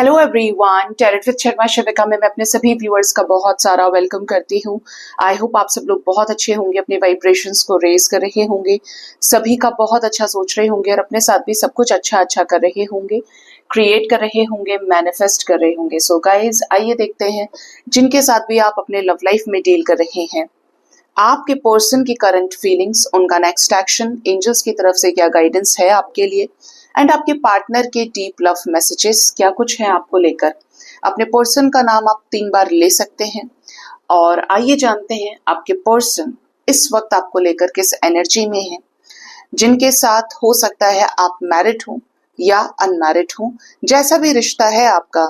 Hello everyone, tarot with Sharma Shivika में मैं अपने सभी व्यूअर्स का बहुत सारा वेलकम करती हूँ। आई होप आप सब लोग बहुत अच्छे होंगे, अपने वाइब्रेशंस को रेज कर रहे होंगे, सभी का बहुत अच्छा सोच रहे होंगे और अपने साथ भी सब कुछ अच्छा अच्छा कर रहे होंगे, क्रिएट कर रहे होंगे, मैनिफेस्ट कर रहे होंगे। सो गाइज, आइए देखते हैं जिनके साथ भी आप अपने लव लाइफ में डील कर रहे हैं, आपके पर्सन की करंट फीलिंग्स, उनका नेक्स्ट एक्शन, एंजल्स की तरफ से क्या गाइडेंस है आपके लिए, एंड आपके पार्टनर के डीप लव मैसेजेस क्या कुछ हैं आपको लेकर। अपने पर्सन का नाम आप 3 बार ले सकते हैं और आइए जानते हैं आपके पर्सन इस वक्त आपको लेकर किस एनर्जी में है, जिनके साथ हो सकता है आप मैरिड हो या अनमैरिड हो। जैसा भी रिश्ता है आपका,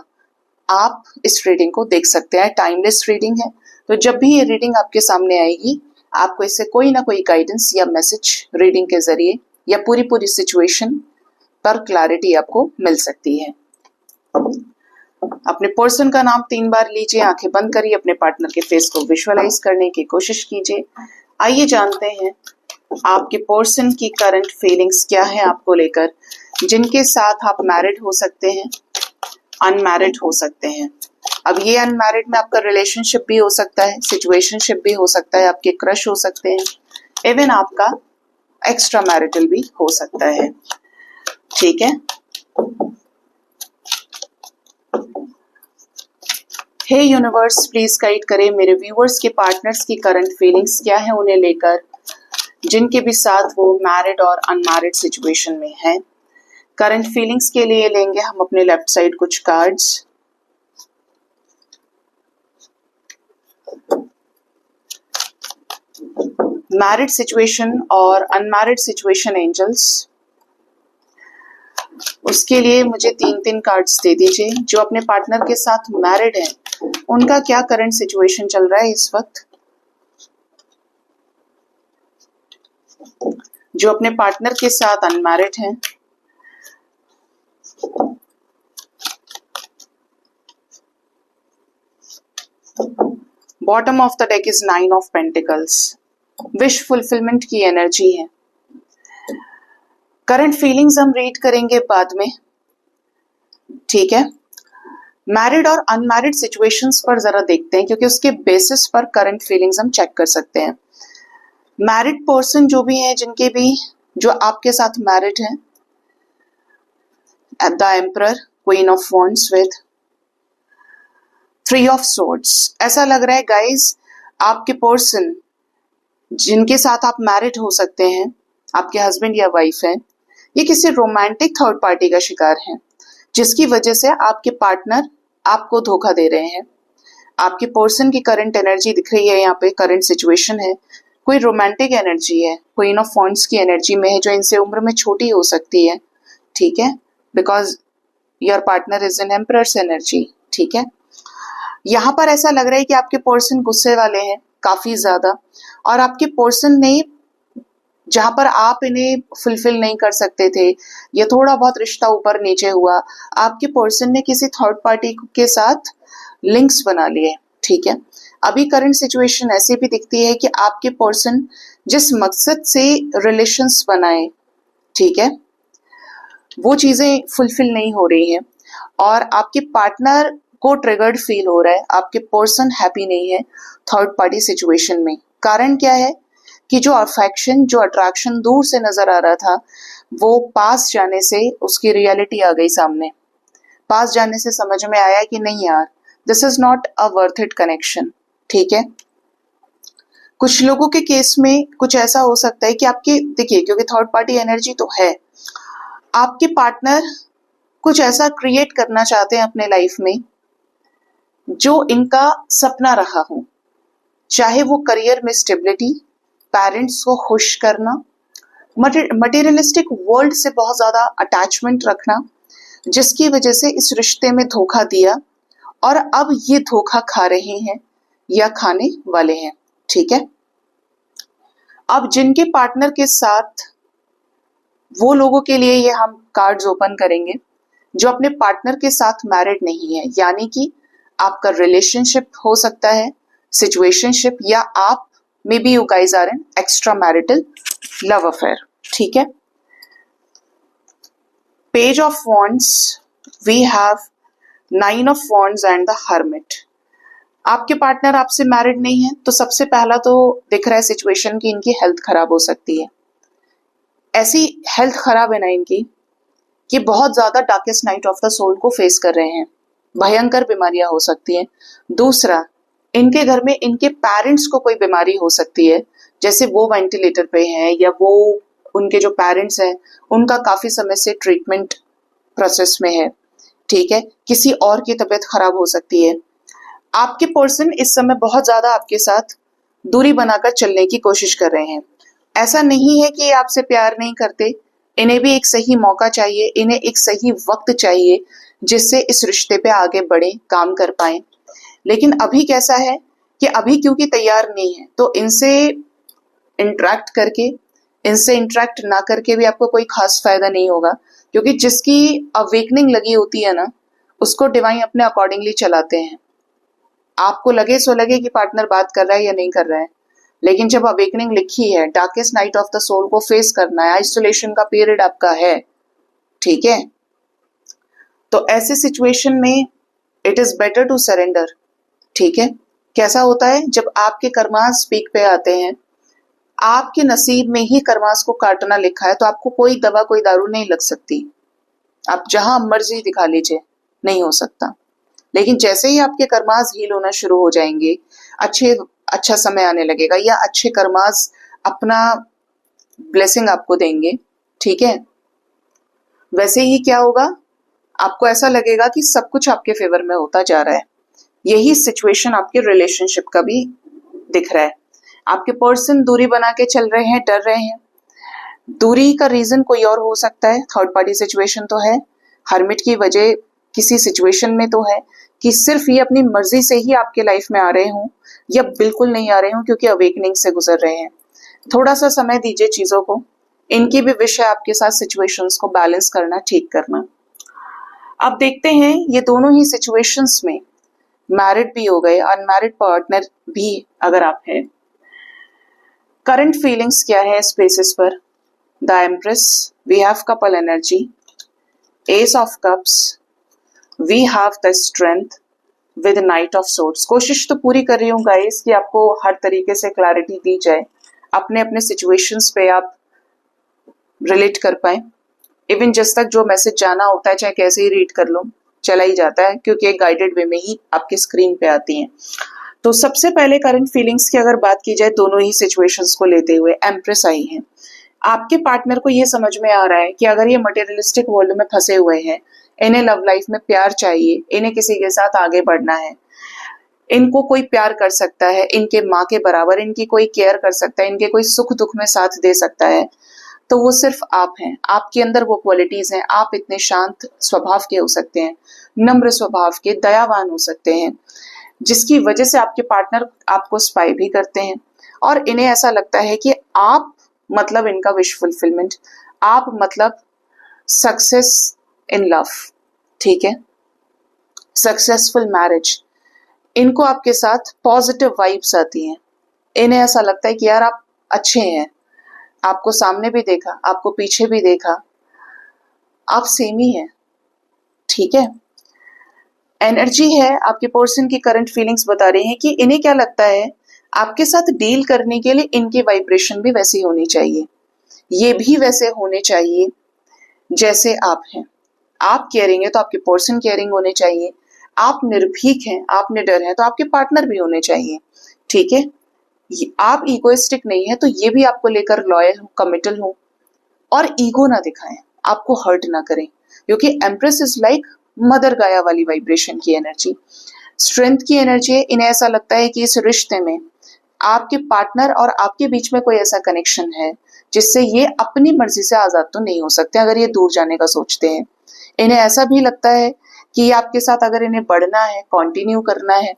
आप इस रीडिंग को देख सकते हैं। टाइमलेस रीडिंग है, तो जब भी ये रीडिंग आपके सामने आएगी, आपको इससे कोई ना कोई गाइडेंस या मैसेज रीडिंग के जरिए या पूरी सिचुएशन पर क्लैरिटी आपको मिल सकती है। अपने पर्सन का नाम 3 बार लीजिए, आंखें बंद करिए, अपने पार्टनर के फेस को विजुअलाइज करने की कोशिश कीजिए। आइए जानते हैं आपके पर्सन की करंट फीलिंग्स क्या है आपको लेकर, जिनके साथ आप मैरिड हो सकते हैं, अनमैरिड हो सकते हैं। अब ये अनमैरिड में आपका रिलेशनशिप भी हो सकता है, सिचुएशनशिप भी हो सकता है, आपके क्रश हो सकते हैं, इवन आपका एक्स्ट्रा मैरिटल भी हो सकता है। ठीक है, हे यूनिवर्स, प्लीज गाइड करें मेरे व्यूअर्स के पार्टनर्स की करंट फीलिंग्स क्या है उन्हें लेकर, जिनके भी साथ वो मैरिड और अनमैरिड सिचुएशन में है। करंट फीलिंग्स के लिए लेंगे हम अपने लेफ्ट साइड कुछ कार्ड्स। मैरिड सिचुएशन और अनमैरिड सिचुएशन एंजल्स, उसके लिए मुझे 3 कार्ड्स दे दीजिए। जो अपने पार्टनर के साथ मैरिड है, उनका क्या करंट सिचुएशन चल रहा है इस वक्त। जो अपने पार्टनर के साथ अनमैरिड है, bottom of the deck is 9 of pentacles, wish fulfilment की एनर्जी है। करंट फीलिंग्स हम रीड करेंगे बाद में, ठीक है। मैरिड और अनमैरिड सिचुएशंस पर जरा देखते हैं, क्योंकि उसके बेसिस पर करंट फीलिंग्स हम चेक कर सकते हैं। मैरिड पर्सन जो भी है, जिनके भी जो आपके साथ मैरिड है, at the emperor, queen of wands with 3 of swords. ऐसा लग रहा है गाइज, आपके पर्सन जिनके साथ आप मैरिड हो सकते हैं, आपके हस्बैंड या वाइफ है, ये किसी रोमांटिक थर्ड पार्टी का शिकार है, जिसकी वजह से आपके पार्टनर आपको धोखा दे रहे हैं। आपके पर्सन की करंट एनर्जी दिख रही है यहाँ पे, करंट सिचुएशन है, कोई रोमांटिक एनर्जी है, क्वीन ऑफ वॉन्ड्स की एनर्जी में है, जो इनसे उम्र में छोटी हो सकती है, ठीक है, because your partner is in emperors energy. ठीक है, यहाँ पर ऐसा लग रहा है कि आपके पर्सन गुस्से वाले हैं काफी ज्यादा, और आपके पर्सन ने जहां पर आप इन्हें फुलफिल नहीं कर सकते थे, या थोड़ा बहुत रिश्ता ऊपर नीचे हुआ, आपके पर्सन ने किसी थर्ड पार्टी के साथ लिंक्स बना लिए। ठीक है, अभी करंट सिचुएशन ऐसी भी दिखती है कि आपके पर्सन जिस मकसद से रिलेशंस बनाए, ठीक है, वो चीजें फुलफिल नहीं हो रही हैं और आपके पार्टनर को ट्रिगर्ड फील हो रहा है, आपके पर्सन हैप्पी नहीं है थर्ड पार्टी सिचुएशन में। कारण क्या है कि जो अफेक्शन, जो अट्रैक्शन दूर से नजर आ रहा था, वो पास जाने से उसकी रियलिटी आ गई सामने। पास जाने से समझ में आया कि नहीं यार, this is not a worth it connection. ठीक है, कुछ लोगों के केस में कुछ ऐसा हो सकता है कि आपके, देखिए, क्योंकि थर्ड पार्टी एनर्जी तो है, आपके पार्टनर कुछ ऐसा क्रिएट करना चाहते हैं अपने लाइफ में जो इनका सपना रहा हो, चाहे वो करियर में स्टेबिलिटी, पेरेंट्स को खुश करना, मटेरियलिस्टिक वर्ल्ड से बहुत ज्यादा अटैचमेंट रखना, जिसकी वजह से इस रिश्ते में धोखा दिया और अब ये धोखा खा रहे हैं या खाने वाले हैं। ठीक है, अब जिनके पार्टनर के साथ, वो लोगों के लिए ये हम कार्ड्स ओपन करेंगे जो अपने पार्टनर के साथ मैरिड नहीं है, यानी कि आपका रिलेशनशिप हो सकता है, सिचुएशनशिप, या आप may be you guys are in extra marital love affair. ठीक है, page of wands, we have nine of wands and the hermit. आपके पार्टनर आपसे मैरिड नहीं है तो सबसे पहला तो दिख रहा है सिचुएशन कि इनकी हेल्थ खराब हो सकती है। ऐसी हेल्थ खराब है ना इनकी कि बहुत ज्यादा darkest night of the soul को फेस कर रहे हैं, भयंकर बीमारियां हो सकती हैं। दूसरा, इनके घर में इनके पेरेंट्स को कोई बीमारी हो सकती है, जैसे वो वेंटिलेटर पे हैं या वो उनके जो पेरेंट्स हैं उनका काफी समय से ट्रीटमेंट प्रोसेस में है, ठीक है, किसी और की तबीयत खराब हो सकती है। आपके पर्सन इस समय बहुत ज्यादा आपके साथ दूरी बनाकर चलने की कोशिश कर रहे हैं। ऐसा नहीं है कि ये आपसे प्यार नहीं करते, इन्हें भी एक सही मौका चाहिए, इन्हें एक सही वक्त चाहिए जिससे इस रिश्ते पे आगे बढ़े, काम कर पाए। लेकिन अभी कैसा है कि अभी क्योंकि तैयार नहीं है तो इनसे इंटरेक्ट ना करके भी आपको कोई खास फायदा नहीं होगा, क्योंकि जिसकी अवेकनिंग लगी होती है ना उसको डिवाइन अपने अकॉर्डिंगली चलाते हैं। आपको लगे सो लगे कि पार्टनर बात कर रहा है या नहीं कर रहा है, लेकिन जब अवेकनिंग लिखी है, darkest night of the soul को फेस करना है, आइसोलेशन का पीरियड आपका है, ठीक है, तो ऐसे सिचुएशन में it is better to surrender. ठीक है, कैसा होता है जब आपके कर्मास पीक पे आते हैं, आपके नसीब में ही कर्मास को काटना लिखा है, तो आपको कोई दवा कोई दारू नहीं लग सकती, आप जहां मर्जी दिखा लीजिए, नहीं हो सकता। लेकिन जैसे ही आपके कर्मास हील होना शुरू हो जाएंगे, अच्छा समय आने लगेगा या अच्छे कर्मास अपना ब्लेसिंग आपको देंगे, ठीक है, वैसे ही क्या होगा, आपको ऐसा लगेगा कि सब कुछ आपके फेवर में होता जा रहा है। यही सिचुएशन आपके रिलेशनशिप का भी दिख रहा है। आपके पर्सन दूरी बना के चल रहे हैं, डर रहे हैं। दूरी का रीजन कोई और हो सकता है, थर्ड पार्टी सिचुएशन तो है, हर्मिट की वजह किसी सिचुएशन में तो है कि सिर्फ ये अपनी मर्जी से ही आपके लाइफ में आ रहे हों या बिल्कुल नहीं आ रहे हों क्योंकि अवेकनिंग से गुजर रहे हैं। थोड़ा सा समय दीजिए चीजों को, इनकी भी विश है आपके साथ सिचुएशंस को बैलेंस करना, ठीक करना। अब देखते हैं ये दोनों ही सिचुएशंस में मैरिड भी हो गए, अनमैरिड पार्टनर भी अगर आप हैं, करंट फीलिंग्स क्या है इस बेसिस पर। The empress, we have couple energy, ace of cups, we have the strength with knight of swords. कोशिश तो पूरी कर रही हूँ गाइस कि आपको हर तरीके से क्लैरिटी दी जाए, अपने अपने सिचुएशंस पे आप रिलेट कर पाए। इवन जिस तक जो मैसेज जाना होता है, चाहे कैसे ही रीड कर लो, चला ही जाता है क्योंकि एक गाइडेड वे में ही आपकी स्क्रीन पे आती हैं। तो सबसे पहले करंट फीलिंग्स की अगर बात की जाए, दोनों ही सिचुएशंस को लेते हुए एम्प्रेस आई है। आपके पार्टनर को ये समझ में आ रहा है कि अगर ये मटेरियलिस्टिक वर्ल्ड में फंसे हुए हैं, इन्हें लव लाइफ में प्यार चाहिए, इन्हें किसी के साथ आगे बढ़ना है, इनको कोई प्यार कर सकता है इनके माँ के बराबर, इनकी कोई केयर कर सकता है, इनके कोई सुख दुख में साथ दे सकता है, तो वो सिर्फ आप हैं। आपके अंदर वो क्वालिटीज हैं, आप इतने शांत स्वभाव के हो सकते हैं, नम्र स्वभाव के, दयावान हो सकते हैं, जिसकी वजह से आपके पार्टनर आपको स्पाई भी करते हैं और इन्हें ऐसा लगता है कि आप मतलब इनका विश फुलफिलमेंट, आप मतलब सक्सेस इन लव, ठीक है, सक्सेसफुल मैरिज। इनको आपके साथ पॉजिटिव वाइब्स आती हैं, इन्हें ऐसा लगता है कि यार आप अच्छे हैं, आपको सामने भी देखा, आपको पीछे भी देखा, आप सेम ही हैं, ठीक है। एनर्जी है आपके पर्सन की, करंट फीलिंग्स बता रही हैं कि इन्हें क्या लगता है, आपके साथ डील करने के लिए इनकी वाइब्रेशन भी वैसी होनी चाहिए, ये भी वैसे होने चाहिए जैसे आप हैं। आप केयरिंग है तो आपके पर्सन केयरिंग होने चाहिए, आप निर्भीक हैं, आप निडर हैं तो आपके पार्टनर भी होने चाहिए, ठीक है। आप इगोइस्टिक नहीं है तो ये भी आपको लेकर लॉयल हो, कमिटल हो और ईगो ना दिखाएं, आपको हर्ट ना करें, क्योंकि एम्प्रेस इज लाइक मदर गाया वाली वाइब्रेशन की एनर्जी, स्ट्रेंथ की एनर्जी है। इन्हें ऐसा लगता है कि इस रिश्ते में आपके पार्टनर और आपके बीच में कोई ऐसा कनेक्शन है जिससे ये अपनी मर्जी से आजाद तो नहीं हो सकते अगर ये दूर जाने का सोचते हैं। इन्हें ऐसा भी लगता है कि आपके साथ अगर इन्हें बढ़ना है, कंटिन्यू करना है,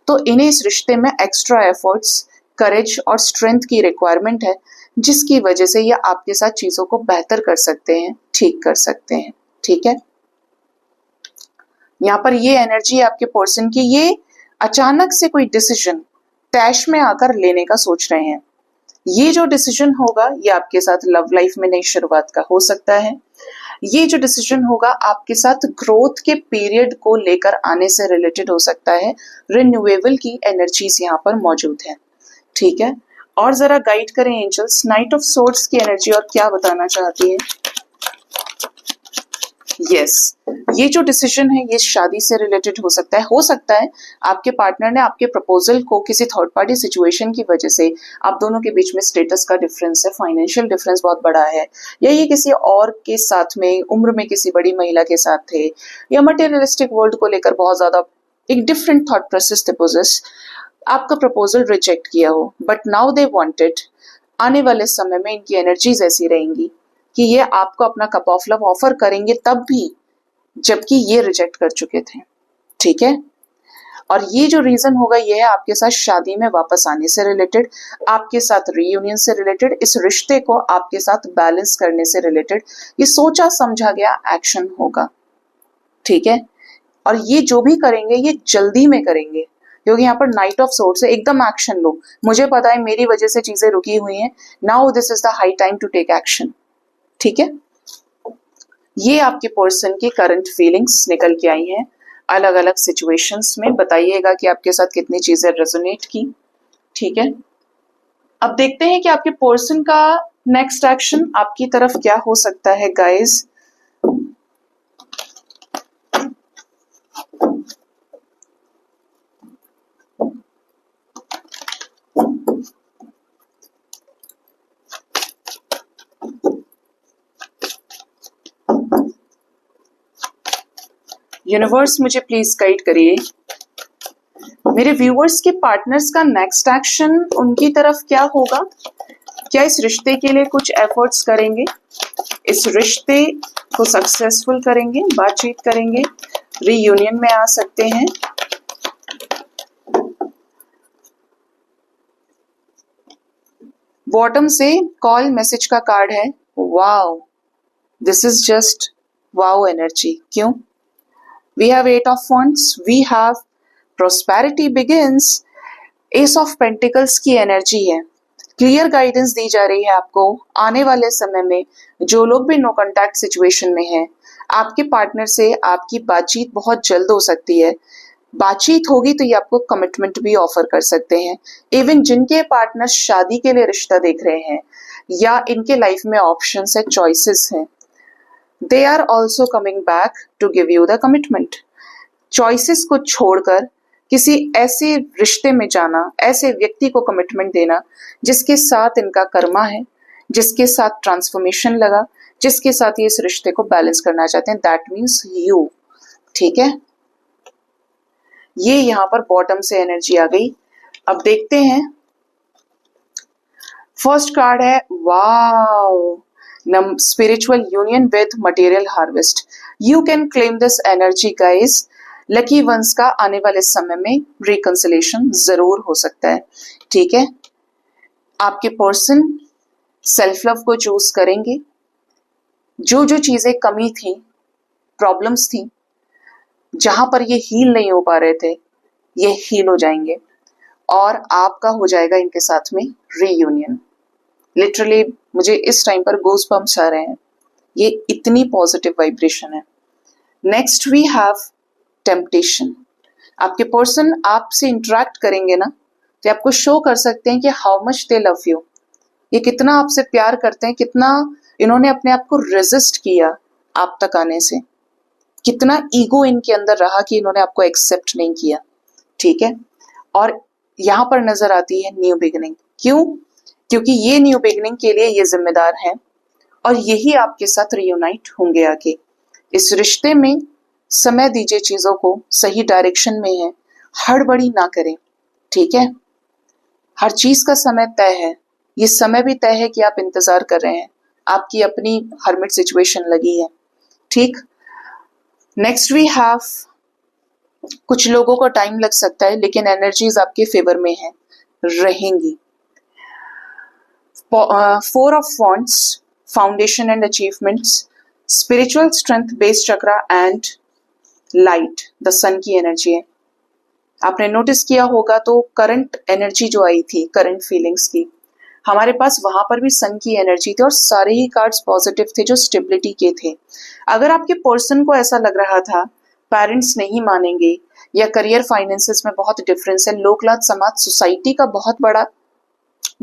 तो इन्हें इस रिश्ते में एक्स्ट्रा एफर्ट्स, करेज और स्ट्रेंथ की रिक्वायरमेंट है, जिसकी वजह से ये आपके साथ चीजों को बेहतर कर सकते हैं, ठीक कर सकते हैं, ठीक है। यहाँ पर ये एनर्जी आपके पर्सन की, ये अचानक से कोई डिसीजन तैश में आकर लेने का सोच रहे हैं। ये जो डिसीजन होगा ये आपके साथ लव लाइफ में नई शुरुआत का हो सकता है, ये जो डिसीजन होगा आपके साथ ग्रोथ के पीरियड को लेकर आने से रिलेटेड हो सकता है। रिन्यूएबल की एनर्जीज यहाँ पर मौजूद है, ठीक है। और जरा गाइड करें एंजल्स, नाइट ऑफ सोर्ड्स की एनर्जी और क्या बताना चाहती है। यस, ये जो डिसीजन है ये शादी से रिलेटेड हो सकता है आपके पार्टनर ने आपके प्रपोजल को किसी थर्ड पार्टी सिचुएशन की वजह से, आप दोनों के बीच में स्टेटस का डिफरेंस है, फाइनेंशियल डिफरेंस बहुत बड़ा है, या ये किसी और के साथ में उम्र में किसी बड़ी महिला के साथ थे, या मटेरियलिस्टिक वर्ल्ड को लेकर बहुत ज्यादा एक डिफरेंट थॉट प्रोसेस थे पोजेस, आपका प्रपोजल रिजेक्ट किया हो, बट नाउ दे वांटेड। आने वाले समय में इनकी एनर्जीज ऐसी रहेंगी कि ये आपको अपना कप ऑफ लव ऑफर करेंगे तब भी जबकि ये रिजेक्ट कर चुके थे, ठीक है। और ये जो रीजन होगा ये है आपके साथ शादी में वापस आने से रिलेटेड, आपके साथ रीयूनियन से रिलेटेड, इस रिश्ते को आपके साथ बैलेंस करने से रिलेटेड ये सोचा समझा गया एक्शन होगा, ठीक है। और ये जो भी करेंगे ये जल्दी में करेंगे, क्योंकि यहाँ पर नाइट ऑफ सोर्ड्स है, एकदम एक्शन लो, मुझे पता है मेरी वजह से चीजें रुकी हुई हैं, now this is the high time to take action, ठीक है। ये आपके पर्सन की करंट फीलिंग्स निकल के आई हैं अलग अलग सिचुएशंस में। बताइएगा कि आपके साथ कितनी चीजें रेजोनेट की, ठीक है। अब देखते हैं कि आपके पर्सन का नेक्स्ट एक्शन आपकी तरफ क्या हो सकता है गाइस। यूनिवर्स मुझे प्लीज गाइड करिए, मेरे व्यूअर्स के पार्टनर्स का नेक्स्ट एक्शन उनकी तरफ क्या होगा। क्या इस रिश्ते के लिए कुछ एफर्ट्स करेंगे, इस रिश्ते को सक्सेसफुल करेंगे, बातचीत करेंगे, रीयूनियन में आ सकते हैं। बॉटम से कॉल मैसेज का कार्ड है, wow, this is just wow energy. क्यों? We have 8 of Wands, we have prosperity begins, Ace of Pentacles की एनर्जी है। क्लियर गाइडेंस दी जा रही है आपको आने वाले समय में, जो लोग भी नो कॉन्टैक्ट सिचुएशन में हैं, आपके पार्टनर से आपकी बातचीत बहुत जल्द हो सकती है। बातचीत होगी तो ये आपको कमिटमेंट भी ऑफर कर सकते हैं। इवन जिनके पार्टनर शादी के लिए रिश्ता देख रहे हैं या इनके लाइफ में ऑप्शंस है, चॉइसेस हैं, they are also coming back to give you the commitment. Choices को छोड़कर किसी ऐसे रिश्ते में जाना, ऐसे व्यक्ति को कमिटमेंट देना जिसके साथ इनका कर्मा है, जिसके साथ ट्रांसफॉर्मेशन लगा, जिसके साथ ये इस रिश्ते को बैलेंस करना चाहते हैं, दैट मीन्स यू, ठीक है। ये यहाँ पर बॉटम से एनर्जी आ गई। अब देखते हैं, फर्स्ट कार्ड है wow, spiritual union with material harvest. You can claim this energy guys. Lucky ones का आने वाले समय में रिकंसिलेशन जरूर हो सकता है, ठीक है। आपके पर्सन सेल्फ लव को चूज करेंगे, जो जो चीजें कमी थी, प्रॉब्लम्स थी, जहां पर ये हील नहीं हो पा रहे थे, ये हील हो जाएंगे और आपका हो जाएगा इनके साथ में रीयूनियन। लिटरली मुझे इस टाइम पर गोज बम्स आ रहे हैं, ये इतनी पॉजिटिव वाइब्रेशन है। Next we have temptation. आपके पर्सन आपसे इंटरेक्ट करेंगे ना तो आपको शो कर सकते हैं कि how much they love you, ये कितना आपसे प्यार करते हैं, कितना इन्होंने अपने आप को रेजिस्ट किया आप तक आने से, कितना ईगो इनके अंदर रहा कि इन्होंने आपको एक्सेप्ट नहीं किया, ठीक है। और यहाँ पर नजर आती है न्यू बिगिनिंग। क्यों? क्योंकि ये न्यू बिगिनिंग के लिए ये जिम्मेदार है और यही आपके साथ रियूनाइट होंगे आगे। इस रिश्ते में समय दीजिए, चीजों को सही डायरेक्शन में है, हड़बड़ी ना करें, ठीक है। हर चीज का समय तय है, ये समय भी तय है कि आप इंतजार कर रहे हैं, आपकी अपनी हरमिट सिचुएशन लगी है, ठीक। नेक्स्ट वी हैव, कुछ लोगों को टाइम लग सकता है लेकिन एनर्जीज आपके फेवर में है, रहेंगी। 4 of Wands, foundation and achievements, spiritual strength, base chakra and light, the sun की एनर्जी है। आपने नोटिस किया होगा तो करंट एनर्जी जो आई थी, करंट फीलिंग्स की, हमारे पास वहां पर भी सन की एनर्जी थी और सारे ही कार्ड्स पॉजिटिव थे जो स्टेबिलिटी के थे। अगर आपके पर्सन को ऐसा लग रहा था पेरेंट्स नहीं मानेंगे या करियर फाइनेंसेस में बहुत डिफरेंस है, लोकलाज समाज सोसाइटी का बहुत बड़ा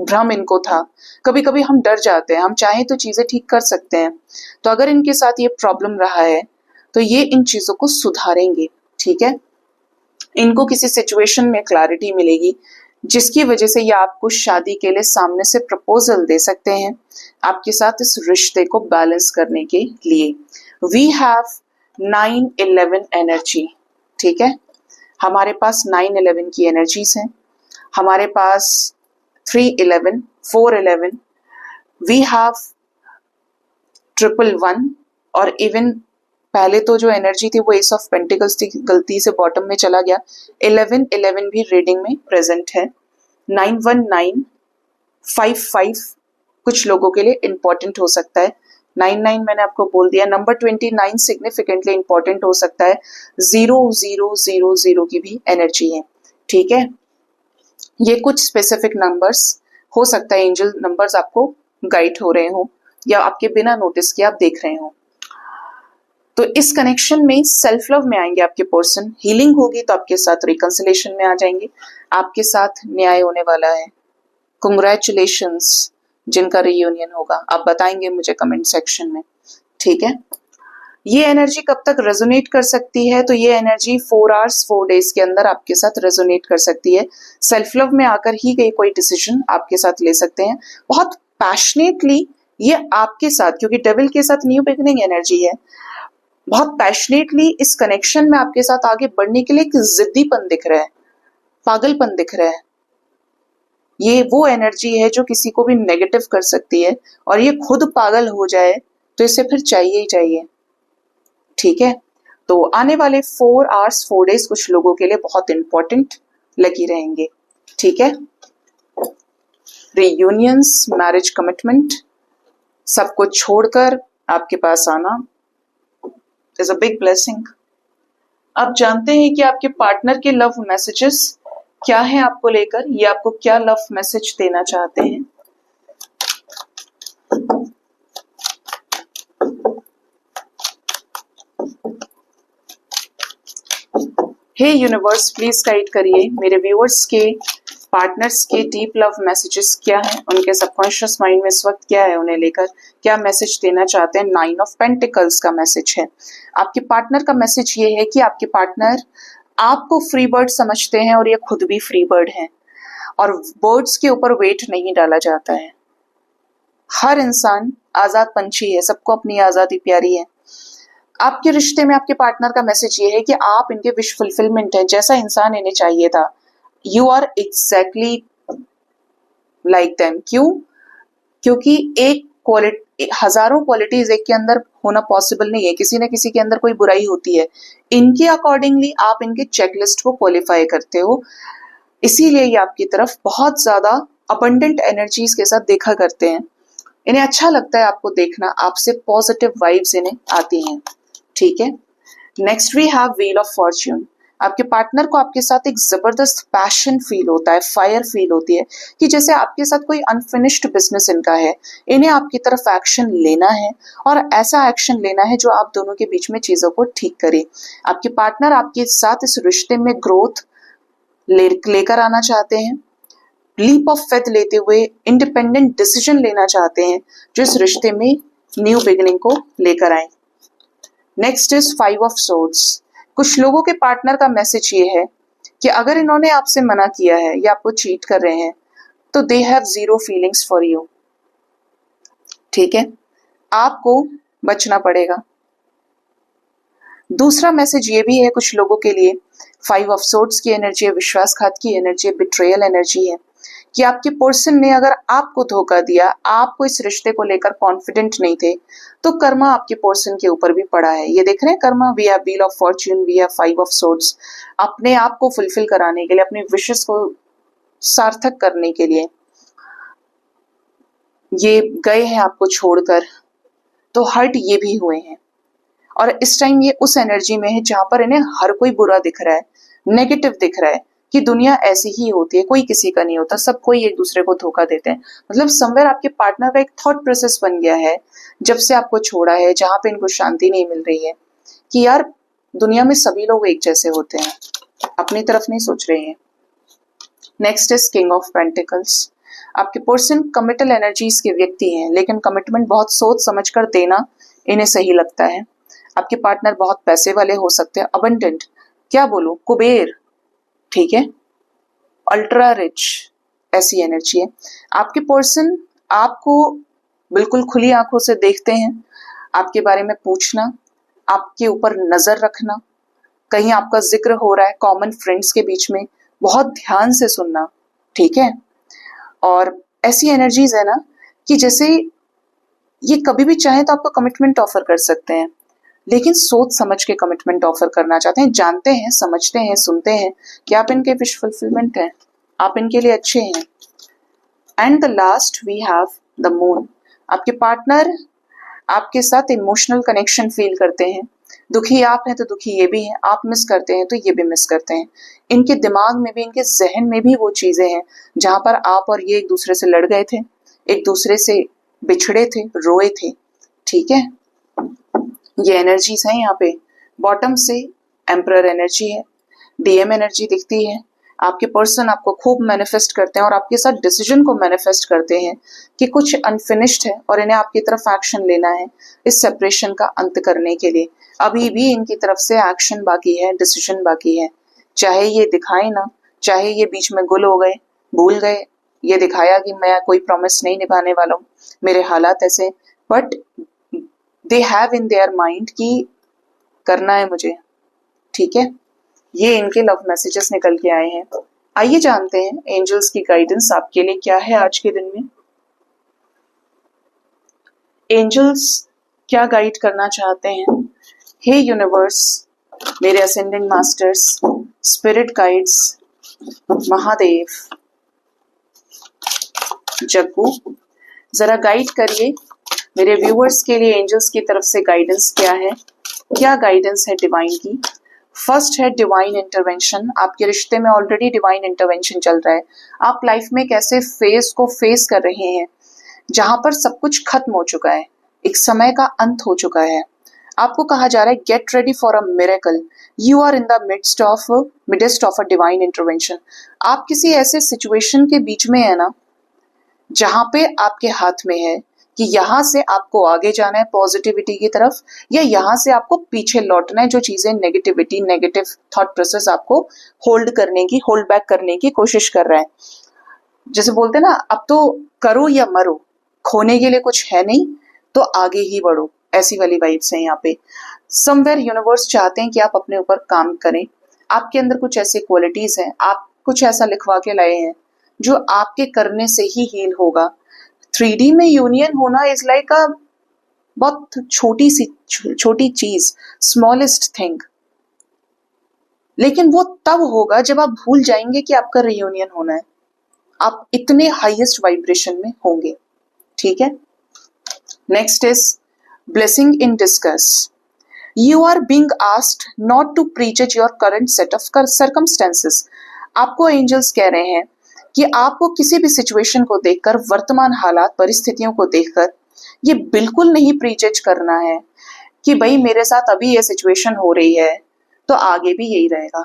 भ्रम इनको था, कभी कभी हम डर जाते हैं, हम चाहें तो चीजें ठीक कर सकते हैं। तो अगर इनके साथ ये प्रॉब्लम रहा है तो ये इन चीजों को सुधारेंगे। ठीक है, इनको किसी सिचुएशन में क्लैरिटी मिलेगी जिसकी वजह से ये आपको शादी के लिए सामने से प्रपोजल दे सकते हैं आपके साथ इस रिश्ते को बैलेंस करने के लिए। We have 9-11 energy. ठीक है, हमारे पास 9-11 की एनर्जीज हैं, हमारे पास 3-11, 4-11, वी हैव 111 और इवन पहले तो जो एनर्जी थी वो एस ऑफ पेंटिकल्स थी, गलती से बॉटम में चला गया। 11-11 भी रीडिंग में प्रेजेंट है। 919, 55 कुछ लोगों के लिए इंपॉर्टेंट हो सकता है। 99 मैंने आपको बोल दिया। नंबर 29 सिग्निफिकेंटली इंपॉर्टेंट हो सकता है। 0000 की भी एनर्जी है। ठीक है, ये कुछ स्पेसिफिक नंबर्स हो सकता है, एंजल नंबर्स आपको गाइड हो रहे हो या आपके बिना नोटिस के आप देख रहे हो। तो इस कनेक्शन में सेल्फ लव में आएंगे आपके पर्सन, हीलिंग होगी तो आपके साथ रिकंसिलेशन में आ जाएंगे, आपके साथ न्याय होने वाला है। कंग्रेचुलेशंस जिनका रियूनियन होगा, आप बताएंगे मुझे कमेंट सेक्शन में। ठीक है, ये एनर्जी कब तक रेजोनेट कर सकती है? तो ये एनर्जी 4 आवर्स 4 डेज के अंदर आपके साथ रेजोनेट कर सकती है। सेल्फ लव में आकर ही कोई डिसीजन आपके साथ ले सकते हैं बहुत पैशनेटली। ये आपके साथ, क्योंकि डेविल के साथ न्यू बिगिनिंग एनर्जी है, बहुत पैशनेटली इस कनेक्शन में आपके साथ आगे बढ़ने के लिए एक जिद्दीपन दिख रहा है, पागलपन दिख रहा है। ये वो एनर्जी है जो किसी को भी नेगेटिव कर सकती है और ये खुद पागल हो जाए तो इसे फिर चाहिए ही चाहिए। ठीक है, तो आने वाले 4 आवर्स 4 डेज कुछ लोगों के लिए बहुत इंपॉर्टेंट लगी रहेंगे। ठीक है, रियूनियंस, मैरिज, कमिटमेंट, सब कुछ छोड़कर आपके पास आना इज अ बिग ब्लेसिंग। आप जानते हैं कि आपके पार्टनर के लव मैसेजेस क्या है आपको लेकर, ये आपको क्या लव मैसेज देना चाहते हैं। हे यूनिवर्स, प्लीज गाइड करिए मेरे व्यूअर्स के पार्टनर्स के डीप लव मैसेजेस क्या है, उनके सबकॉन्शियस माइंड में इस वक्त क्या है, उन्हें लेकर क्या मैसेज देना चाहते हैं। 9 ऑफ पेंटिकल्स का मैसेज है। आपके पार्टनर का मैसेज ये है कि आपके पार्टनर आपको फ्री बर्ड समझते हैं और ये खुद भी फ्री बर्ड हैं और बर्ड्स के ऊपर वेट नहीं डाला जाता है। हर इंसान आजाद पंछी है, सबको अपनी आजादी प्यारी है। आपके रिश्ते में आपके पार्टनर का मैसेज ये है कि आप इनके विश फुलफिलमेंट है, जैसा इंसान इन्हें चाहिए था। You are exactly like them. क्यों? क्योंकि एक क्वालिटी, हजारों क्वालिटीज एक के अंदर होना पॉसिबल नहीं है, किसी न किसी के अंदर कोई बुराई होती है। इनके अकॉर्डिंगली आप इनके चेकलिस्ट को क्वालिफाई करते हो, इसीलिए ये आपकी तरफ बहुत ज्यादा अबंडेंट एनर्जीज के साथ देखा करते हैं। इन्हें अच्छा लगता है आपको देखना, आपसे पॉजिटिव वाइब्स इन्हें आती हैं। ठीक है, next we have wheel of fortune. आपके पार्टनर को आपके साथ एक जबरदस्त पैशन फील होता है, फायर फील होती है कि जैसे आपके साथ कोई अनफिनिश्ड बिजनेस इनका है, इन्हें आपकी तरफ एक्शन लेना है और ऐसा एक्शन लेना है जो आप दोनों के बीच में चीजों को ठीक करे। आपके पार्टनर आपके साथ इस रिश्ते में ग्रोथ लेकर आना चाहते हैं, लीप ऑफ फेथ लेते हुए इंडिपेंडेंट डिसीजन लेना चाहते हैं जो इस रिश्ते में न्यू बिगिनिंग को लेकर आए। Next is 5 of swords. कुछ लोगों के पार्टनर का मैसेज ये है कि अगर इन्होंने आपसे मना किया है या आपको चीट कर रहे हैं तो they have zero feelings for you. ठीक है, आपको बचना पड़ेगा। दूसरा मैसेज ये भी है कुछ लोगों के लिए, 5 ऑफ सोर्ड्स की एनर्जी है, विश्वासघात की एनर्जी है, बिट्रेयल एनर्जी है कि आपके पर्सन ने अगर आपको धोखा दिया, आपको इस रिश्ते को लेकर कॉन्फिडेंट नहीं थे, तो कर्मा आपके पर्सन के ऊपर भी पड़ा है। ये देख रहे हैं karma, we have wheel of fortune, we have 5 of swords. अपने आप को फुलफिल कराने के लिए, अपने विशेस को सार्थक करने के लिए ये गए हैं आपको छोड़कर, तो हर्ट ये भी हुए हैं और इस टाइम ये उस एनर्जी में है जहां पर इन्हें हर कोई बुरा दिख रहा है, नेगेटिव दिख रहा है, कि दुनिया ऐसी ही होती है, कोई किसी का नहीं होता, सब कोई एक दूसरे को धोखा देते हैं। मतलब समवेयर आपके पार्टनर का एक थॉट प्रोसेस बन गया है जब से आपको छोड़ा है, जहां पे इनको शांति नहीं मिल रही है कि यार दुनिया में सभी लोग एक जैसे होते हैं, अपनी तरफ नहीं सोच रहे हैं। Next is king of pentacles. आपके पर्सन कमिटल एनर्जीज के व्यक्ति हैं, लेकिन कमिटमेंट बहुत सोच समझ कर देना इन्हें सही लगता है। आपके पार्टनर बहुत पैसे वाले हो सकते हैं, अबंडेंट, क्या बोलूं, कुबेर, ठीक है, अल्ट्रा रिच, ऐसी एनर्जी है। आपके पर्सन आपको बिल्कुल खुली आंखों से देखते हैं, आपके बारे में पूछना, आपके ऊपर नजर रखना, कहीं आपका जिक्र हो रहा है कॉमन फ्रेंड्स के बीच में, बहुत ध्यान से सुनना, ठीक है। और ऐसी एनर्जीज है ना कि जैसे ये कभी भी चाहे तो आपको कमिटमेंट ऑफर कर सकते हैं, लेकिन सोच समझ के कमिटमेंट ऑफर करना चाहते हैं, जानते हैं, समझते हैं, सुनते हैं कि आप इनके विश फुलफिलमेंट हैं, आप इनके लिए अच्छे हैं। And the last we have the moon. आपके पार्टनर आपके साथ इमोशनल कनेक्शन फील करते हैं, दुखी आप हैं तो दुखी ये भी हैं, आप मिस करते हैं तो ये भी मिस करते हैं। इनके दिमाग में भी, इनके जहन में भी वो चीजें हैं जहां पर आप और ये एक दूसरे से लड़ गए थे, एक दूसरे से बिछड़े थे, रोए थे, ठीक है। ये एनर्जीज हैं यहाँ पे। बॉटम से एम्परर एनर्जी है, डीएम एनर्जी दिखती है। आपके पर्सन आपको खूब मैनिफेस्ट करते हैं और आपके साथ डिसीजन को मैनिफेस्ट करते हैं कि कुछ अनफिनिश्ड है और इन्हें आपकी तरफ एक्शन लेना है इस सेपरेशन का अंत करने के लिए। अभी भी इनकी तरफ से एक्शन बाकी है, डिसीजन बाकी है, चाहे ये दिखाए ना, चाहे ये बीच में गुल हो गए, भूल गए, ये दिखाया कि मैं कोई प्रॉमिस नहीं निभाने वाला हूँ, मेरे हालात ऐसे, but they have in their mind कि करना है मुझे, ठीक है। ये इनके लव मैसेजेस निकल के आए हैं। आइए जानते हैं एंजल्स की गाइडेंस आपके लिए क्या है आज के दिन में। एंजल्स क्या गाइड करना चाहते हैं? हे यूनिवर्स, मेरे ascendant masters, spirit guides, Mahadev, Jaggu, जरा गाइड करिए मेरे व्यूअर्स के लिए एंजल्स की तरफ से गाइडेंस क्या है, क्या गाइडेंस है डिवाइन की। फर्स्ट है डिवाइन इंटरवेंशन। आपके रिश्ते में ऑलरेडी डिवाइन इंटरवेंशन चल रहा है। आप लाइफ में एक ऐसे फेज को फेस कर रहे हैं जहां पर सब कुछ खत्म हो चुका है, एक समय का अंत हो चुका है। आपको कहा जा रहा है get ready for a miracle, you are in the midst of a divine intervention. आप किसी ऐसे सिचुएशन के बीच में है ना जहां पे आपके हाथ में है कि यहाँ से आपको आगे जाना है पॉजिटिविटी की तरफ, या यहाँ से आपको पीछे लौटना है, जो चीजें नेगेटिविटी, नेगेटिव थॉट प्रोसेस आपको होल्ड बैक करने की कोशिश कर रहा है। जैसे बोलते हैं ना, अब तो करो या मरो, खोने के लिए कुछ है नहीं तो आगे ही बढ़ो, ऐसी वाली वाइब्स हैं यहाँ पे। समवेयर यूनिवर्स चाहते हैं कि आप अपने ऊपर काम करें। आपके अंदर कुछ ऐसी क्वालिटीज हैं, आप कुछ ऐसा लिखवा के लाए हैं जो आपके करने से ही हील होगा। 3D में यूनियन होना इज लाइक अ बहुत छोटी चीज, स्मॉलेस्ट थिंग, लेकिन वो तब होगा जब आप भूल जाएंगे कि आपका रियूनियन होना है, आप इतने हाईएस्ट वाइब्रेशन में होंगे, ठीक है। Next is blessing in disguise. You are being asked not to prejudge your current set of circumstances. आपको एंजल्स कह रहे हैं कि आपको किसी भी सिचुएशन को देखकर, वर्तमान हालात परिस्थितियों को देखकर ये बिल्कुल नहीं प्रीजज करना है कि भाई मेरे साथ अभी ये सिचुएशन हो रही है तो आगे भी यही रहेगा।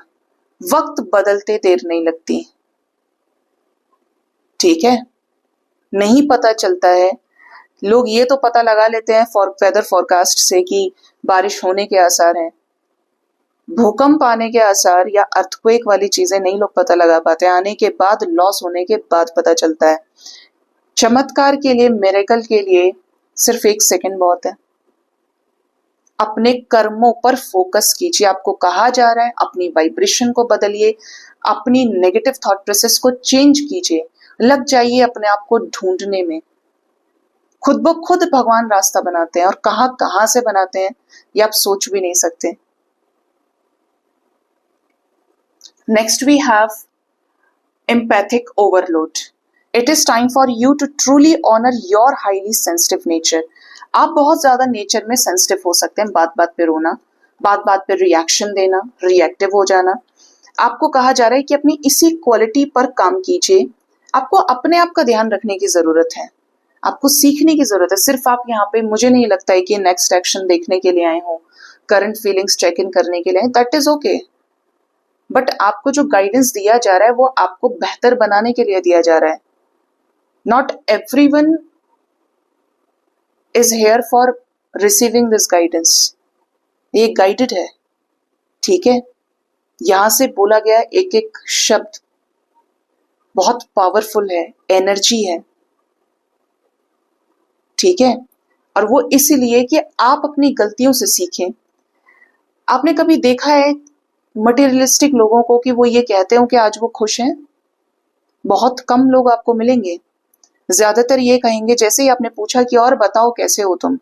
वक्त बदलते देर नहीं लगती, ठीक है। नहीं पता चलता है, लोग ये तो पता लगा लेते हैं वेदर फोरकास्ट से कि बारिश होने के आसार हैं, भूकंप आने के आसार या अर्थक्वेक वाली चीजें नहीं लोग पता लगा पाते, आने के बाद, लॉस होने के बाद पता चलता है। चमत्कार के लिए, मिरेकल के लिए सिर्फ 1 सेकंड बहुत है। अपने कर्मों पर फोकस कीजिए। आपको कहा जा रहा है अपनी वाइब्रेशन को बदलिए, अपनी नेगेटिव थॉट प्रोसेस को चेंज कीजिए, लग जाइए अपने आप को ढूंढने में। खुद ब खुद भगवान रास्ता बनाते हैं और कहां से बनाते हैं ये आप सोच भी नहीं सकते। Next we have empathic overload. It is time for you to truly honor your highly sensitive nature. आप बहुत ज्यादा नेचर में सेंसिटिव हो सकते हैं, बात बात पे रोना, बात बात पे रिएक्शन देना, रिएक्टिव हो जाना। आपको कहा जा रहा है कि अपनी इसी क्वालिटी पर काम कीजिए। आपको अपने आप का ध्यान रखने की जरूरत है, आपको सीखने की जरूरत है। सिर्फ आप यहाँ पे, मुझे नहीं लगता है कि नेक्स्ट एक्शन देखने के लिए आए हो, करंट फीलिंग्स चेक इन करने के लिए, दैट इज ओके। बट आपको जो गाइडेंस दिया जा रहा है वो आपको बेहतर बनाने के लिए दिया जा रहा है। Not everyone is here for receiving this guidance. ये गाइडेड है, ठीक है। यहां से बोला गया एक एक शब्द बहुत पावरफुल है, एनर्जी है, ठीक है। और वो इसीलिए कि आप अपनी गलतियों से सीखें। आपने कभी देखा है मटेरियलिस्टिक लोगों को कि वो ये कहते हो कि आज वो खुश हैं? बहुत कम लोग आपको मिलेंगे। ज्यादातर ये कहेंगे, जैसे ही आपने पूछा कि और बताओ कैसे हो तुम,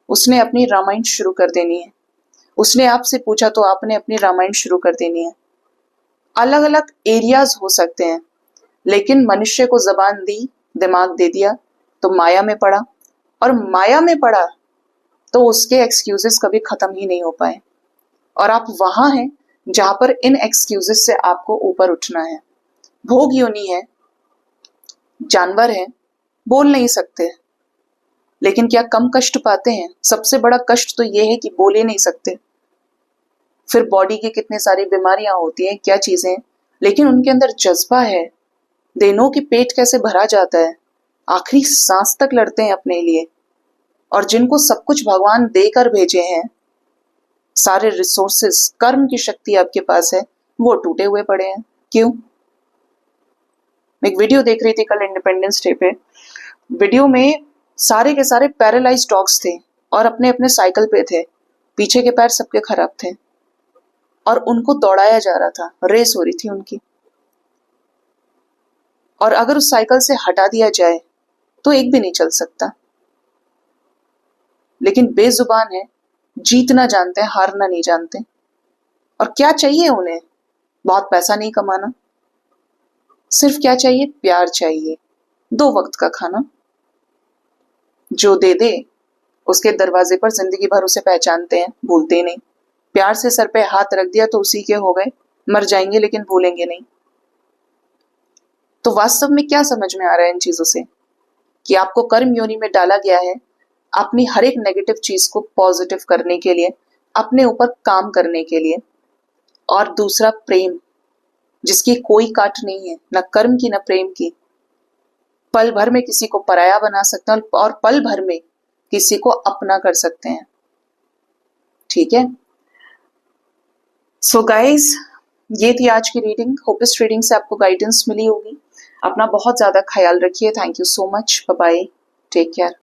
उसने अपनी रामायण शुरू कर देनी है। उसने आपसे पूछा तो आपने अपनी रामायण शुरू कर देनी है। अलग अलग एरियाज हो सकते हैं, लेकिन मनुष्य को जबान दी, दिमाग दे दिया तो माया में पड़ा, और माया में पड़ा तो उसके एक्सक्यूजेस कभी खत्म ही नहीं हो पाए। और आप वहां हैं जहां पर इन एक्सक्यूजेस से आपको ऊपर उठना है। भोग योनि है, जानवर है, बोल नहीं सकते, लेकिन क्या कम कष्ट पाते हैं? सबसे बड़ा कष्ट तो ये है कि बोल ही नहीं सकते। फिर बॉडी की कितने सारी बीमारियां होती हैं, क्या चीजें, लेकिन उनके अंदर जज्बा है, देनों की पेट कैसे भरा जाता है, आखिरी सांस तक लड़ते हैं अपने लिए। और जिनको सब कुछ भगवान देकर भेजे हैं, सारे रिसोर्सेस, कर्म की शक्ति आपके पास है, वो टूटे हुए पड़े हैं। क्यों? मैं एक वीडियो देख रही थी कल इंडिपेंडेंस डे पे। वीडियो में सारे के सारे पैरालाइज्ड डॉग्स थे और अपने अपने साइकिल पे थे, पीछे के पैर सबके खराब थे, और उनको दौड़ाया जा रहा था, रेस हो रही थी उनकी। और अगर उस साइकिल से हटा दिया जाए तो एक भी नहीं चल सकता। लेकिन बेजुबान है, जीतना जानते हैं, हारना नहीं जानते। और क्या चाहिए उन्हें? बहुत पैसा नहीं कमाना, सिर्फ क्या चाहिए? प्यार चाहिए, 2 वक्त का खाना। जो दे दे उसके दरवाजे पर जिंदगी भर उसे पहचानते हैं, भूलते ही नहीं। प्यार से सर पे हाथ रख दिया तो उसी के हो गए, मर जाएंगे लेकिन भूलेंगे नहीं। तो वास्तव में क्या समझ में आ रहा है इन चीजों से? कि आपको कर्म योनि में डाला गया है अपनी हर एक नेगेटिव चीज को पॉजिटिव करने के लिए, अपने ऊपर काम करने के लिए। और दूसरा प्रेम, जिसकी कोई काट नहीं है, न कर्म की न प्रेम की। पल भर में किसी को पराया बना सकते हैं और पल भर में किसी को अपना कर सकते हैं, ठीक है। सो गाइज, ये थी आज की रीडिंग। होप इस रीडिंग से आपको गाइडेंस मिली होगी। अपना बहुत ज्यादा ख्याल रखिए। Thank you so much. Bye bye, take care.